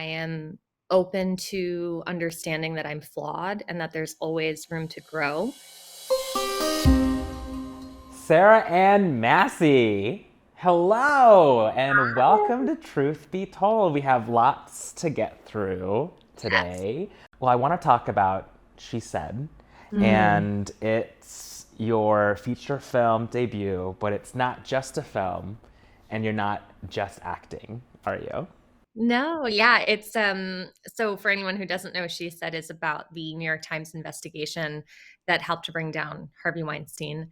am open to understanding that I'm flawed and that there's always room to grow. Sarah Ann Masse. Hello and welcome to Truth Be Told. We have lots to get through Yes. today. Well, I want to talk about She Said, Mm. and it's your feature film debut, but it's not just a film, and you're not just acting, are you? No, yeah, it's so for anyone who doesn't know, She Said is about the New York Times investigation that helped to bring down Harvey Weinstein.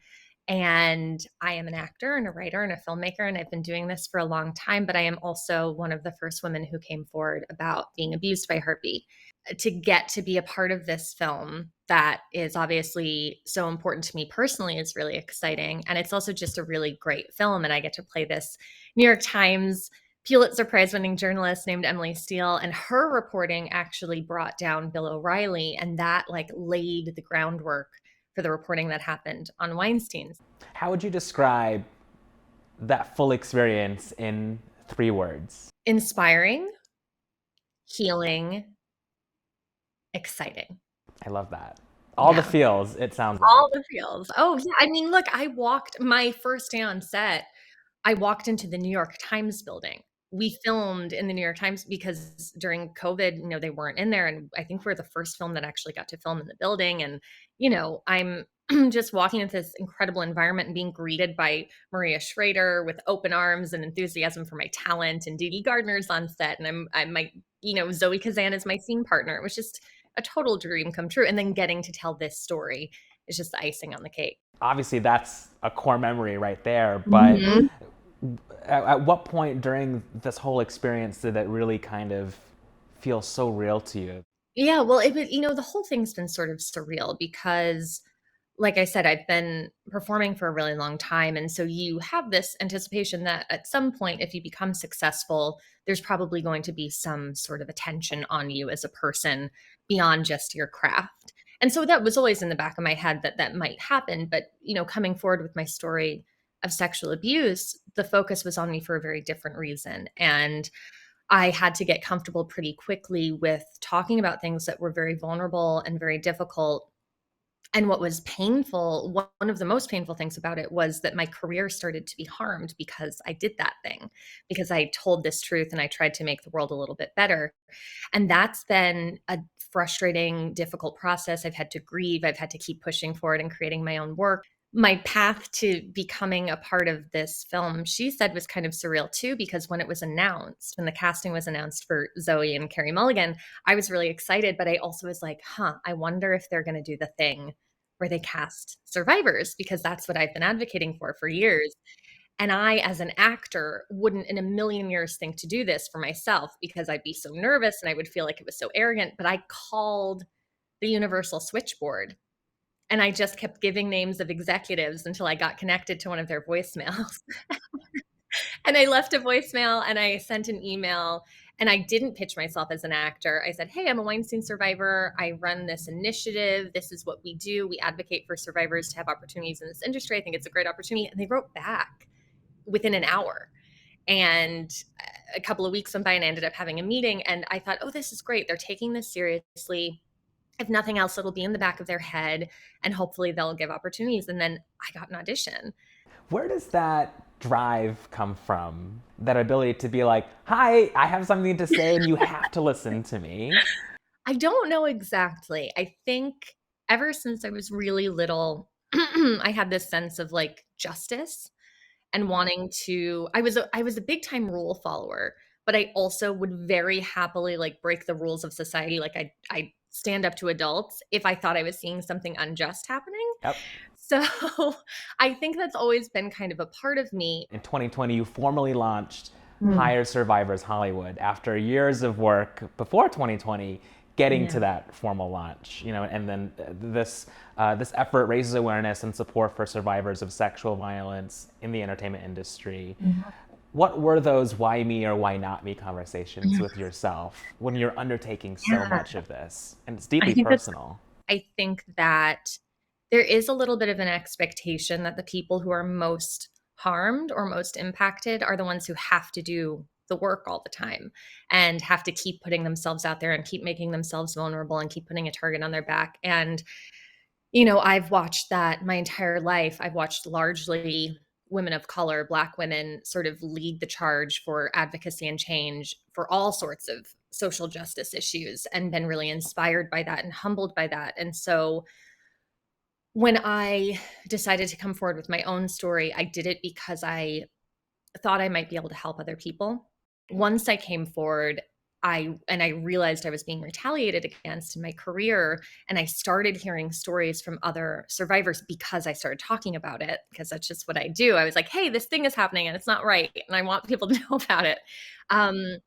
And I am an actor and a writer and a filmmaker, and I've been doing this for a long time, but I am also one of the first women who came forward about being abused by Harvey. To get to be a part of this film that is obviously so important to me personally is really exciting. And it's also just a really great film. And I get to play this New York Times Pulitzer Prize winning journalist named Emily Steele, and her reporting actually brought down Bill O'Reilly, and that like laid the groundwork for the reporting that happened on Weinstein. How would you describe that full experience in 3 words? Inspiring, healing, exciting. I love that. All the Yeah. feels, it sounds All like. the feels. Oh, yeah. I mean, look, I walked my first day on set. I walked into the New York Times building. We filmed in the New York Times because during COVID, they weren't in there, and I think we're the first film that actually got to film in the building, and, I'm just walking into this incredible environment and being greeted by Maria Schrader with open arms and enthusiasm for my talent, and Dee Dee Gardner's on set, and I'm my Zoe Kazan is my scene partner. It was just a total dream come true, and then getting to tell this story is just the icing on the cake. Obviously, that's a core memory right there, but Mhm. at what point during this whole experience did it really kind of feel so real to you? Yeah, well, the whole thing's been sort of surreal because, like I said, I've been performing for a really long time. And so you have this anticipation that at some point, if you become successful, there's probably going to be some sort of attention on you as a person beyond just your craft. And so that was always in the back of my head that that might happen. But, coming forward with my story of sexual abuse, the focus was on me for a very different reason. And I had to get comfortable pretty quickly with talking about things that were very vulnerable and very difficult. And what was painful, one of the most painful things about it was that my career started to be harmed because I did that thing, because I told this truth and I tried to make the world a little bit better. And that's been a frustrating, difficult process. I've had to grieve, I've had to keep pushing forward and creating my own work. My path to becoming a part of this film, She Said, was kind of surreal too, because when it was announced, when the casting was announced for Zoe and Carey Mulligan, I was really excited, but I also was like, I wonder if they're going to do the thing where they cast survivors, because that's what I've been advocating for years. And I, as an actor, wouldn't in a million years think to do this for myself because I'd be so nervous and I would feel like it was so arrogant. But I called the Universal switchboard and I just kept giving names of executives until I got connected to one of their voicemails. And I left a voicemail and I sent an email, and I didn't pitch myself as an actor. I said, "Hey, I'm a Weinstein survivor. I run this initiative. This is what we do. We advocate for survivors to have opportunities in this industry. I think it's a great opportunity." And they wrote back within an hour. And a couple of weeks went by and I ended up having a meeting. And I thought, oh, this is great. They're taking this seriously. If nothing else, it'll be in the back of their head and hopefully they'll give opportunities. And then I got an audition. Where does that drive come from? That ability to be like, hi, I have something to say and you have to listen to me? I don't know exactly. I think ever since I was really little, I had this sense of like justice and wanting to I was a big time rule follower, but I also would very happily like break the rules of society. Like I stand up to adults if I thought I was seeing something unjust happening. Yep. So I think that's always been kind of a part of me. In 2020, you formally launched Mm. Hire Survivors Hollywood after years of work before 2020 getting Yeah. to that formal launch, and then this effort raises awareness and support for survivors of sexual violence in the entertainment industry. Mhm. What were those why me or why not me conversations with yourself when you're undertaking so Yeah. much of this? And it's I deeply think that's personal. I think that there is a little bit of an expectation that the people who are most harmed or most impacted are the ones who have to do the work all the time and have to keep putting themselves out there and keep making themselves vulnerable and keep putting a target on their back. And I've watched that my entire life. I've watched largely women of color, Black women, sort of lead the charge for advocacy and change for all sorts of social justice issues, and been really inspired by that and humbled by that. And so when I decided to come forward with my own story, I did it because I thought I might be able to help other people. Once I came forward, I realized I was being retaliated against in my career, and I started hearing stories from other survivors because I started talking about it, because that's just what I do. I was like, "Hey, this thing is happening and it's not right, and I want people to know about it." Um,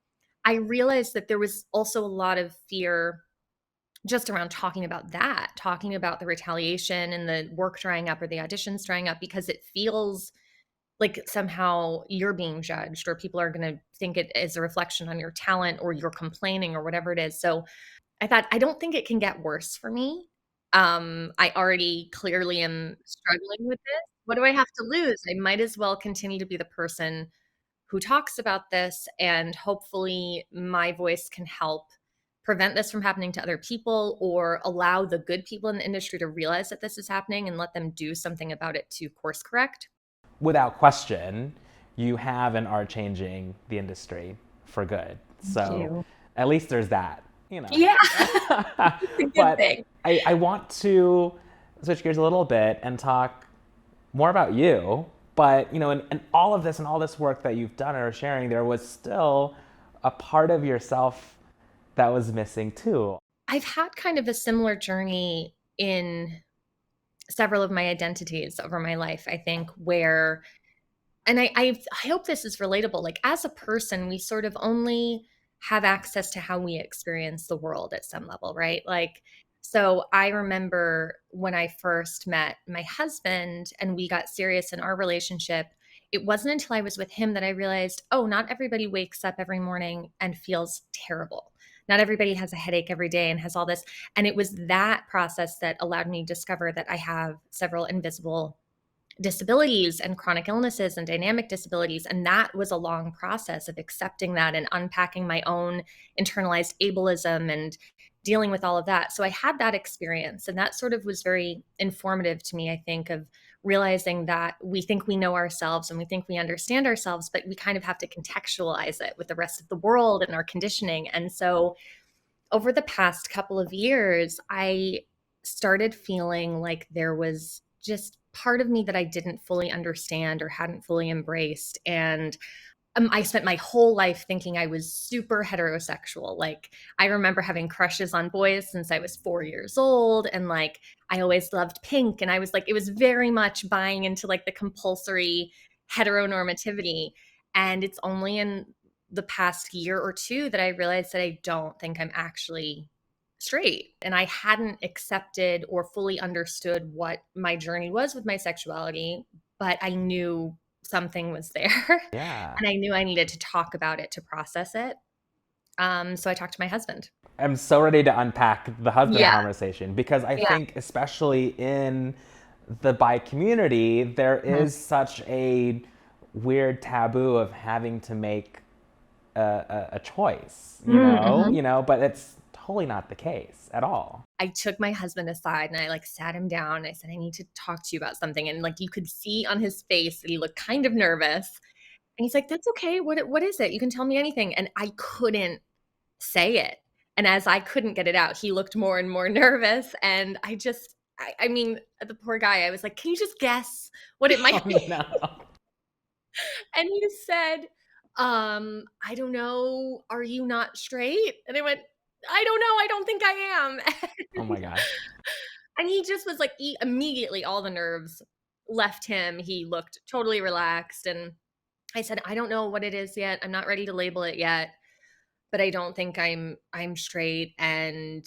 I realized that there was also a lot of fear just around talking about that, talking about the retaliation and the work drying up or the auditions drying up, because it feels like somehow you're being judged, or people are going to think it is a reflection on your talent, or you're complaining, or whatever it is. So I thought, I don't think it can get worse for me. I already clearly am struggling with this. What do I have to lose? I might as well continue to be the person who talks about this, and hopefully my voice can help prevent this from happening to other people, or allow the good people in the industry to realize that this is happening and let them do something about it to course correct. Without question, you have and are changing the industry for good. Thank So you. at least there's that, you know. Yeah, it's a good But thing. I want to switch gears a little bit and talk more about you. But, in all of this and all this work that you've done and are sharing, there was still a part of yourself that was missing too. I've had kind of a similar journey in several of my identities over my life, I think, where, and I hope this is relatable. Like, as a person, we sort of only have access to how we experience the world at some level, right? Like, so I remember when I first met my husband and we got serious in our relationship, it wasn't until I was with him that I realized, oh, not everybody wakes up every morning and feels terrible. Not everybody has a headache every day and has all this. And it was that process that allowed me to discover that I have several invisible disabilities and chronic illnesses and dynamic disabilities. And that was a long process of accepting that and unpacking my own internalized ableism and dealing with all of that. So I had that experience, and that sort of was very informative to me, I think, of realizing that we think we know ourselves and we think we understand ourselves, but we kind of have to contextualize it with the rest of the world and our conditioning. And so over the past couple of years, I started feeling like there was just part of me that I didn't fully understand or hadn't fully embraced. And I spent my whole life thinking I was super heterosexual. Like, I remember having crushes on boys since I was 4 years old. And like, I always loved pink. And I was like, it was very much buying into like the compulsory heteronormativity. And it's only in the past year or two that I realized that I don't think I'm actually straight. And I hadn't accepted or fully understood what my journey was with my sexuality, but I knew something was there. Yeah. And I knew I needed to talk about it to process it. So I talked to my husband. I'm so ready to unpack the husband Yeah. conversation because I Yeah. think, especially in the bi community, there Mhm. is such a weird taboo of having to make a choice, Mm-hmm. but it's totally not the case at all. I took my husband aside and I like sat him down. And I said, I need to talk to you about something. And like, you could see on his face that he looked kind of nervous. And he's like, that's okay. What is it? You can tell me anything. And I couldn't say it. And as I couldn't get it out, he looked more and more nervous. And I mean, the poor guy, I was like, can you just guess what it Oh might be? no. And he said, I don't know. Are you not straight? And I went, I don't know. I don't think I am. Oh my gosh. And he just was like, immediately all the nerves left him. He looked totally relaxed. And I said, I don't know what it is yet. I'm not ready to label it yet, but I don't think I'm straight. And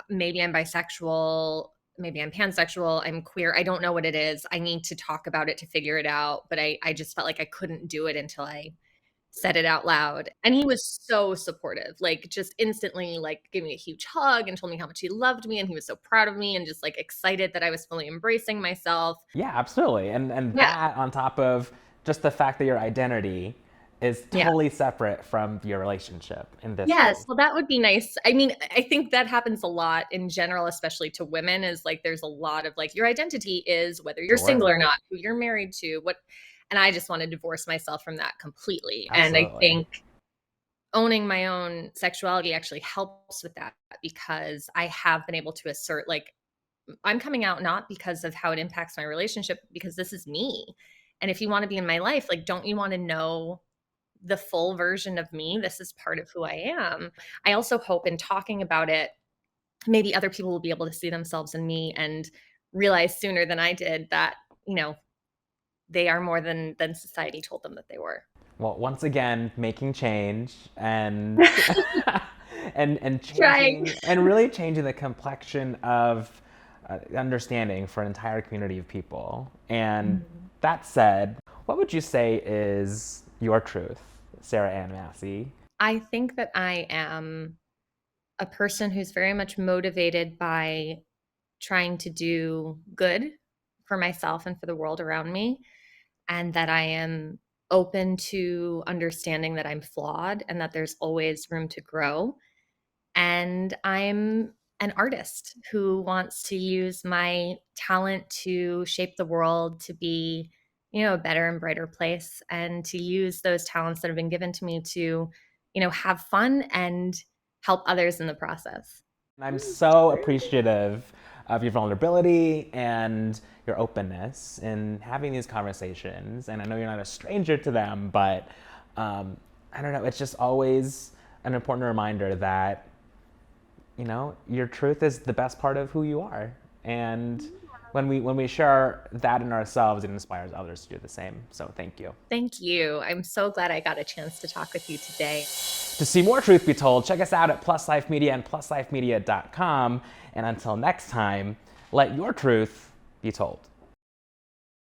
maybe I'm bisexual, maybe I'm pansexual, I'm queer. I don't know what it is. I need to talk about it to figure it out. But I just felt like I couldn't do it until I said it out loud. And he was so supportive, like just instantly like gave me a huge hug and told me how much he loved me and he was so proud of me and just like excited that I was fully embracing myself. Yeah, absolutely. And Yeah. that on top of just the fact that your identity is Yeah. totally separate from your relationship in this Yes, case. well, that would be nice. I mean, I think that happens a lot in general, especially to women, is like there's a lot of like your identity is whether you're single Sure. or not, who you're married to, what, and I just want to divorce myself from that completely. And I Absolutely. think owning my own sexuality actually helps with that because I have been able to assert like I'm coming out not because of how it impacts my relationship, because this is me. And if you want to be in my life, like, don't you want to know the full version of me? This is part of who I am. I also hope in talking about it, maybe other people will be able to see themselves in me and realize sooner than I did that, you know, they are more than society told them that they were. Well, once again, making change and and Trying. changing and really changing the complexion of understanding for an entire community of people. And Mhm. that said, what would you say is your truth, Sarah Ann Masse? I think that I am a person who's very much motivated by trying to do good for myself and for the world around me, and that I am open to understanding that I'm flawed and that there's always room to grow. And I'm an artist who wants to use my talent to shape the world to be, you know, a better and brighter place, and to use those talents that have been given to me to, you know, have fun and help others in the process. I'm so appreciative of your vulnerability and your openness in having these conversations. And I know you're not a stranger to them, but I don't know, it's just always an important reminder that, you know, your truth is the best part of who you are. And when we share that in ourselves, it inspires others to do the same. So thank you. Thank you. I'm so glad I got a chance to talk with you today. To see more Truth Be Told, check us out at Plus Life Media and pluslifemedia.com. And until next time, let your truth be told.